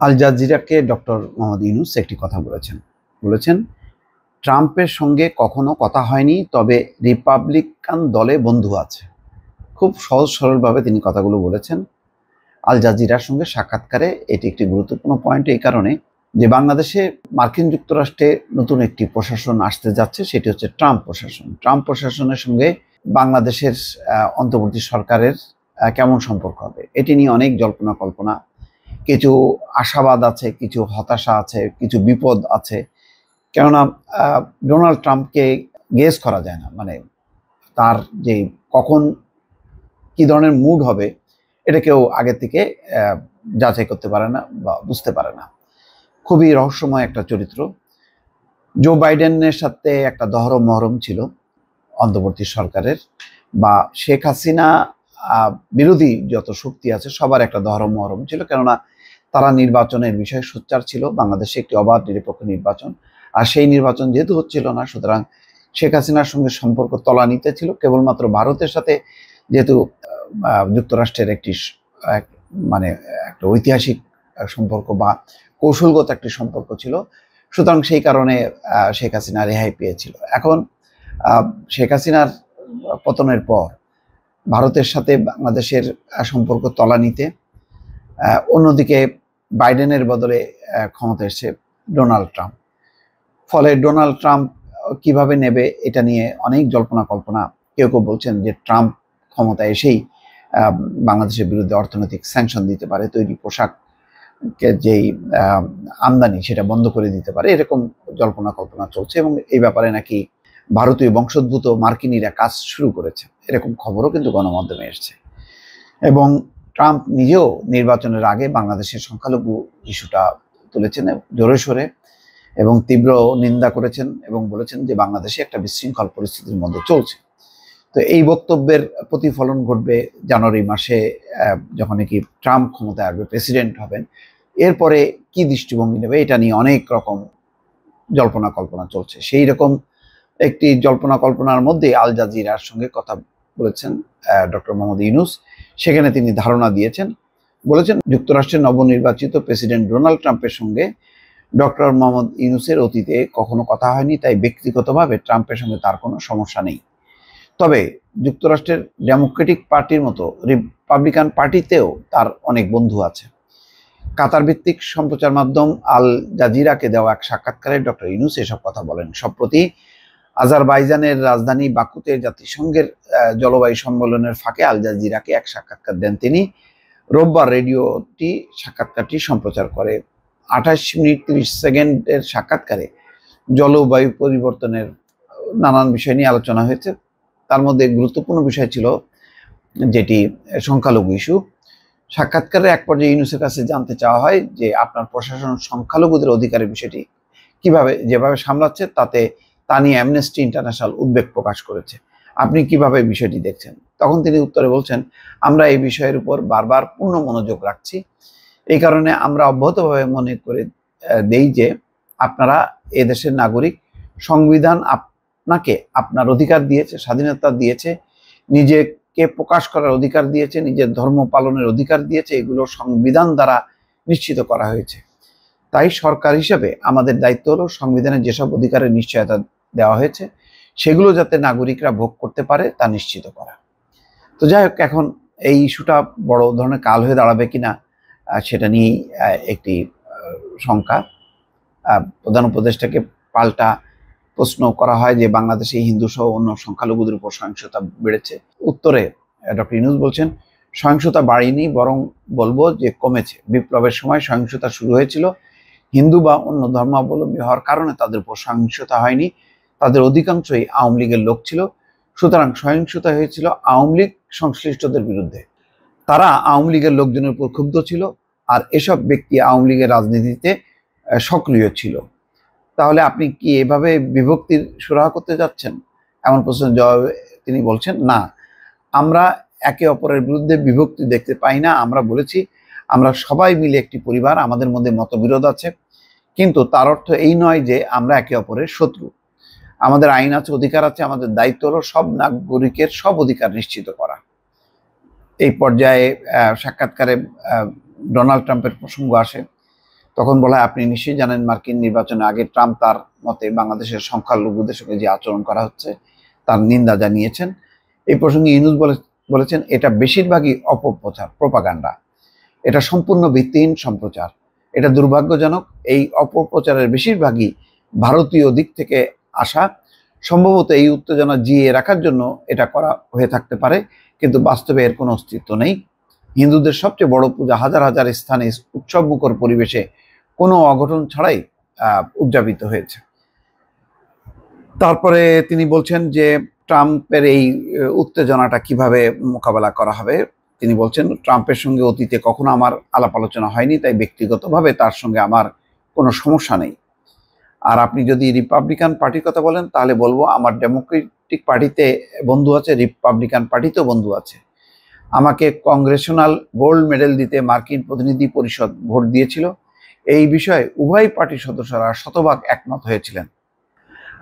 আল জাজিরাকে doctor Mohammad Yunus একটি কথা বলেছেন ট্রাম্পের সঙ্গে কখনো কথা হয়নি, তবে রিপাবলিকান দলে বন্ধু আছে। খুব সহজ সরলভাবে তিনি কথাগুলো বলেছেন। আল জাজিরার সঙ্গে সাক্ষাৎকারে এটি একটি গুরুত্বপূর্ণ পয়েন্ট এই কারণে যে বাংলাদেশে মার্কিন যুক্তরাষ্ট্রে নতুন একটি প্রশাসন আসতে যাচ্ছে, সেটি হচ্ছে ট্রাম্প প্রশাসন। ট্রাম্প প্রশাসনের সঙ্গে বাংলাদেশের অন্তর্বর্তী সরকারের কেমন সম্পর্ক হবে এটি নিয়ে অনেক জল্পনা কল্পনা, কিছু আশাবাদ আছে, কিছু হতাশা আছে, কিছু বিপদ আছে। কেননা ডোনাল্ড ট্রাম্পকে গেস করা যায় না, মানে তার যে কখন কি ধরনের মুড হবে এটা কেউ আগে থেকে যাচাই করতে পারে না বা বুঝতে পারে না। খুবই রহস্যময় একটা চরিত্র। জো বাইডেনের সাথে একটা দহরম মহরম ছিল অন্তর্বর্তী সরকারের, বা শেখ হাসিনা বিরোধী যত শক্তি আছে সবার একটা দহরম মহরম ছিল, কেননা তারা নির্বাচনের বিষয়ে সোচ্চার ছিল। বাংলাদেশে একটি অবাধ নিরপেক্ষ নির্বাচন, আর সেই নির্বাচন যেহেতু হচ্ছিল না, সুতরাং শেখ হাসিনার সঙ্গে সম্পর্ক তলানিতে ছিল। কেবলমাত্র ভারতের সাথে যেহেতু যুক্তরাষ্ট্রের একটি মানে একটা ঐতিহাসিক সম্পর্ক বা কৌশলগত একটি সম্পর্ক ছিল, সুতরাং সেই কারণে শেখ হাসিনা রেহাই পেয়েছিল। এখন শেখ হাসিনার পতনের পর ভারতের সাথে বাংলাদেশের সম্পর্ক তলানিতে, অন্যদিকে বাইডেনের বদলে ক্ষমতা এসছে ডোনাল্ড ট্রাম্প। ফলে ডোনাল্ড ট্রাম্প কিভাবে নেবে এটা নিয়ে অনেক জল্পনা কল্পনা। কেউ কেউ বলছেন যে ট্রাম্প ক্ষমতায় এসেই বাংলাদেশের বিরুদ্ধে অর্থনৈতিক স্যাংশন দিতে পারে, তৈরি পোশাকের যেই আমদানি সেটা বন্ধ করে দিতে পারে, এরকম জল্পনা কল্পনা চলছে। এবং এই ব্যাপারে নাকি ভারতীয় বংশোদ্ভূত মার্কিনীরা কাজ শুরু করেছে, এরকম খবরও কিন্তু গণমাধ্যমে এসছে। এবং ট্রাম্প নিজেও নির্বাচনের আগে বাংলাদেশের সংখ্যালঘু ইস্যুটা তুলেছেন জোরে সোরে এবং তীব্র নিন্দা করেছেন এবং বলেছেন যে বাংলাদেশে একটা বিশৃঙ্খল পরিস্থিতির মধ্যে চলছে। তো এই বক্তব্যের প্রতিফলন ঘটবে জানুয়ারি মাসে, যখন নাকি ট্রাম্প ক্ষমতায় আসবে, প্রেসিডেন্ট হবেন। এরপরে কি দৃষ্টিভঙ্গি নেবে এটা নিয়ে অনেক রকম জল্পনা কল্পনা চলছে। সেই রকম একটি জল্পনা কল্পনার মধ্যে আল জাজিরার সঙ্গে কথা বলেছেন ডক্টর মোহাম্মদ ইউনূস। সেখানে তিনি ধারণা দিয়েছেন, বলেছেন যুক্তরাষ্ট্রের নবনির্বাচিত প্রেসিডেন্ট ডোনাল্ড ট্রাম্পের সঙ্গে ডক্টর মোহাম্মদ ইউনূসের অতীতে কখনো কথা হয়নি, তাই ব্যক্তিগতভাবে ট্রাম্পের সঙ্গে তার কোনো সমস্যা নেই। তবে যুক্তরাষ্ট্রের ডেমোক্রেটিক পার্টির মতো রিপাবলিকান পার্টিতেও তার অনেক বন্ধু আছে। কাতার ভিত্তিক সম্প্রচার মাধ্যম আল জাজিরাকে দেওয়া এক সাক্ষাৎকারে ডক্টর ইউনূস এসব কথা বলেন। সম্প্রতি আজারবাইজানের রাজধানী বাকুতে জাতিসংঘের জলবায়ু সম্মেলনের ফাঁকে আল জাজিরাকে এক সাক্ষাৎকার দেন তিনি। রোববার রেডিওটি সাক্ষাৎকারটি সম্প্রচার করে। 28 মিনিট 30 সেকেন্ডের সাক্ষাৎকারে জলবায়ু পরিবর্তনের নানান বিষয় নিয়ে আলোচনা হয়েছে। তার মধ্যে গুরুত্বপূর্ণ বিষয় ছিল যেটি সংখ্যালঘু ইস্যু। সাক্ষাৎকারে এক পর্যায়ে ইউনূসের কাছে জানতে চাওয়া হয় যে আপনার প্রশাসন সংখ্যালঘুদের অধিকারের বিষয়টি যেভাবে সামলাচ্ছে তা নিয়ে অ্যামনেস্টি ইন্টারন্যাশনাল উদ্বেগ প্রকাশ করেছে। আপনি কিভাবে বিষয়টি দেখছেন? তখন তিনি উত্তরে বলছেন, আমরা এই বিষয়ের উপর বারবার পূর্ণ মনোযোগ রাখছি। এই কারণে আমরা অব্যাহতভাবে মনে করে দেই যে আপনারা এদেশের নাগরিক, সংবিধান আপনাকে আপনার অধিকার দিয়েছে, স্বাধীনতা দিয়েছে, নিজেকে প্রকাশ করার অধিকার দিয়েছে, নিজের ধর্ম পালনের অধিকার দিয়েছে, এগুলো সংবিধান দ্বারা নিশ্চিত করা হয়েছে। তাই সরকার হিসেবে আমাদের দায়িত্ব হলো সংবিধানের যেসব অধিকারের নিশ্চয়তা দেওয়া হয়েছে সেগুলো যাতে নাগরিকরা ভোগ করতে পারে তা নিশ্চিত করা। তো যাই হোক, এখন এই ইস্যুটা বড় ধরনের কাল হয়ে দাঁড়াবে কিনা সেটা নিয়েই একটি শঙ্কা। প্রধান উপদেষ্টাকে পাল্টা প্রশ্ন করা হয় যে বাংলাদেশে হিন্দু সহ অন্য সংখ্যালঘুদের উপর সহিংসতা বেড়েছে। উত্তরে ডক্টর ইউনূস বলছেন, সহিংসতা বাড়েনি, বরং বলবো যে কমেছে। বিপ্লবের সময় সহিংসতা শুরু হয়েছিল, হিন্দু বা অন্য ধর্মাবলম্বী হওয়ার কারণে তাদের উপর সহিংসতা হয়নি, তাদের অধিকাংশই আওয়ামী লীগের লোক ছিল। সুতরাং সহিংসতা হয়েছিল আওয়ামী লীগ সংশ্লিষ্টদের বিরুদ্ধে। তারা আওয়ামী লীগের লোকজনের উপর ক্ষুব্ধ ছিল, আর এসব ব্যক্তি আওয়ামী লীগের রাজনীতিতে সক্রিয় ছিল। তাহলে আপনি কি এভাবে বিভক্তির সুরাহা করতে যাচ্ছেন? এমন প্রশ্নের জবাবে তিনি বলছেন, না, আমরা একে অপরের বিরুদ্ধে বিভক্তি দেখতে পাই না। আমরা বলেছি আমরা সবাই মিলে একটি পরিবার, আমাদের মধ্যে মতবিরোধ আছে, কিন্তু তার অর্থ এই নয় যে আমরা একে অপরের শত্রু। আমাদের আইন আছে, অধিকার আছে, আমাদের দায়িত্ব হলো সব নাগরিকের সব অধিকার নিশ্চিত করা। এই পর্যায়ে সাক্ষাৎকারে ডোনাল্ড ট্রাম্পের প্রসঙ্গ আসে। তখন বলা হয়, আপনি নিশ্চয়ই জানেন মার্কিন নির্বাচনের আগে ট্রাম্প তার মতে বাংলাদেশের সংখ্যালঘুদের সঙ্গে যে আচরণ করা হচ্ছে তার নিন্দা জানিয়েছেন। এই প্রসঙ্গে ইউনূস বলেছেন, এটা বেশিরভাগই অপপ্রচার, প্রোপাগান্ডা। এটা সম্পূর্ণ ভিত্তিহীন সম্প্রচার। এটা দুর্ভাগ্যজনক। এই অপপ্রচারের বেশিরভাগই ভারতীয় দিক থেকে আসা। সম্ভবত এই উত্তেজনা জিইয়ে রাখার জন্য এটা করা হয়ে থাকতে পারে, কিন্তু বাস্তবে এর কোনো অস্তিত্ব নেই। হিন্দুদের সবচেয়ে বড় পূজা হাজার হাজার স্থানে উৎসবমুখর পরিবেশে কোনো অঘটন ছাড়াই উদযাপিত হয়েছে। তারপরে তিনি বলছেন যে ট্রাম্পের এই উত্তেজনাটা কিভাবে মোকাবেলা করা হবে। তিনি বলছেন, ট্রাম্পের সঙ্গে অতীতে কখনো আমার আলাপ আলোচনা হয়নি, তাই ব্যক্তিগতভাবে তার সঙ্গে আমার কোনো সমস্যা নেই। আর আপনি যদি রিপাবলিকান পার্টির কথা বলেন, তাহলে বলবো আমার ডেমোক্রেটিক পার্টিতে বন্ধু আছে, রিপাবলিকান পার্টিতেও বন্ধু আছে। আমাকে কংগ্রেশনাল গোল্ড মেডেল দিতে মার্কিন প্রতিনিধি পরিষদ ভোট দিয়েছিল। এই বিষয়ে উভয় পার্টির সদস্যরা শতভাগ একমত হয়েছিলেন।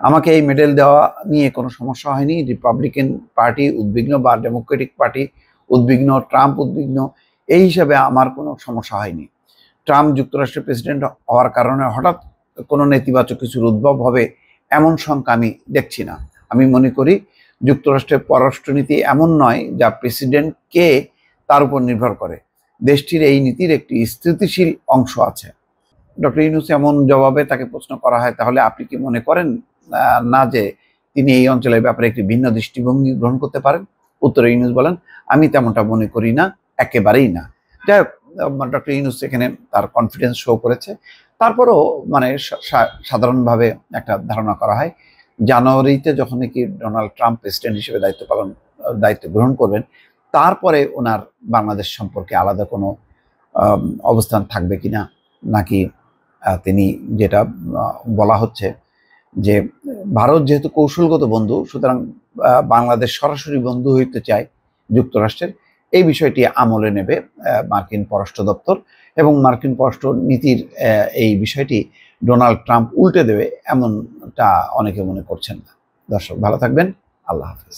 আমাকে এই মেডেল দেওয়া নিয়ে কোনো সমস্যা হয়নি। রিপাবলিকান পার্টি উদ্বিগ্ন বা ডেমোক্রেটিক পার্টি উদ্বিগ্ন, ট্রাম্প উদ্বিগ্ন, এই হিসাবে আমার কোনো সমস্যা হয়নি। ট্রাম্প যুক্তরাষ্ট্রের প্রেসিডেন্ট হওয়ার কারণে হঠাৎ কোনো নেতিবাচক কিছুর উদ্ভব হবে এমন শঙ্কা আমি দেখছি না। আমি মনে করি যুক্তরাষ্ট্রের পররাষ্ট্রনীতি এমন নয় যা প্রেসিডেন্টকে তার উপর নির্ভর করে। দেশটির এই নীতির একটি স্থিতিশীল অংশ আছে। ডক্টর ইউনূস এমন জবাবে তাকে প্রশ্ন করা হয়, তাহলে আপনি কি মনে করেন না যে তিনি এই অঞ্চলের ব্যাপারে একটি ভিন্ন দৃষ্টিভঙ্গি গ্রহণ করতে পারেন? উত্তরে ইউনূস বলেন, আমি তেমনটা মনে করি না, একেবারেই না। যাই হোক, ডক্টর ইউনূস এখানে তার কনফিডেন্স শো করেছে। তারপরেও মানে সাধারণভাবে একটা ধারণা করা হয়, জানুয়ারিতে যখন নাকি ডোনাল্ড ট্রাম্প প্রেসিডেন্ট হিসেবে দায়িত্ব গ্রহণ করবেন, তারপরে ওনার বাংলাদেশ সম্পর্কে আলাদা কোনো অবস্থান থাকবে কিনা, নাকি তিনি যেটা বলা হচ্ছে যে ভারত যেহেতু কৌশলগত বন্ধু, সুতরাং বাংলাদেশ সরাসরি বন্ধু হইতে চায় যুক্তরাষ্ট্রের, এই বিষয়টি আমলে নেবে মার্কিন পররাষ্ট্র দপ্তর, এবং মার্কিন পররাষ্ট্র নীতির এই বিষয়টি ডোনাল্ড ট্রাম্প উল্টে দেবে এমনটা অনেকে মনে করছেন না। দর্শক ভালো থাকবেন, আল্লাহ হাফেজ।